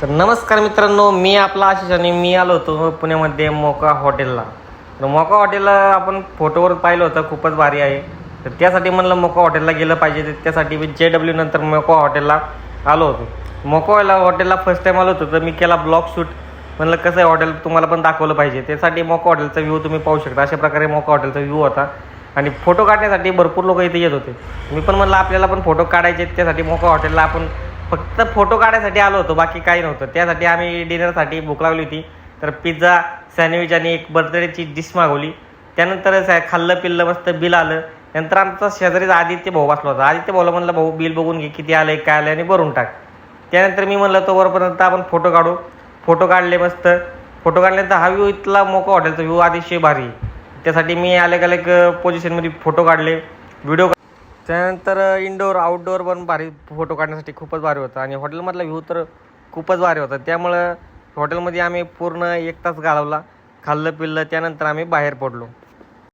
तर नमस्कार मित्रांनो, मी आपला आशिष आणि मी आलो होतो पुण्यामध्ये मोका हॉटेलला. तर मोका हॉटेलला आपण फोटोवर पाहिलं होतं, खूपच भारी आहे. तर त्यासाठी म्हणलं मोका हॉटेलला गेलं पाहिजे. तर त्यासाठी मी JW नंतर मोका हॉटेलला आलो होतो. मोका हॉटेलला फर्स्ट टाईम आलो होतो तर मी केला ब्लॉग शूट. म्हणलं कसं आहे हॉटेल, तुम्हाला पण दाखवलं पाहिजे. त्यासाठी मोका हॉटेलचा व्ह्यू तुम्ही पाहू शकता. अशा प्रकारे मोका हॉटेलचा व्ह्यू होता आणि फोटो काढण्यासाठी भरपूर लोक इथे येत होते. मी पण म्हणलं आपल्याला पण फोटो काढायचे, त्यासाठी मोका हॉटेलला आपण फक्त फोटो काढायसाठी आलो होतो, बाकी काही नव्हतं. त्यासाठी आम्ही डिनरसाठी भूक लागली होती तर पिझ्झा, सँडविच आणि एक बर्थडेची डिश मागवली. त्यानंतर खाल्लं पिल्लं, मस्त बिल आलं. नंतर आमचा शेजारीचा आदित्य भाऊ बसला होता. आदित्य भाऊला म्हणलं, भाऊ बिल बघून घे किती आलं काय आलं आणि भरून टाक. त्यानंतर मी म्हणलं तोवरपर्यंत आपण फोटो काढू. फोटो काढले मस्त. फोटो काढल्यानंतर हा व्ह्यू इथला मोका हॉटेलचा व्ह्यू अतिशय भारी. त्यासाठी मी अलग पोझिशनमध्ये फोटो काढले, व्हिडिओ. त्यानंतर इनडोअर आउटडोअर पण भारी फोटो काढण्यासाठी खूपच भारी होतं आणि हॉटेलमधला व्ह्यू तर खूपच भारी होता. त्यामुळं हॉटेलमध्ये आम्ही पूर्ण 1 तास घालवला. खाल्लं पिल्लं त्यानंतर आम्ही बाहेर पडलो.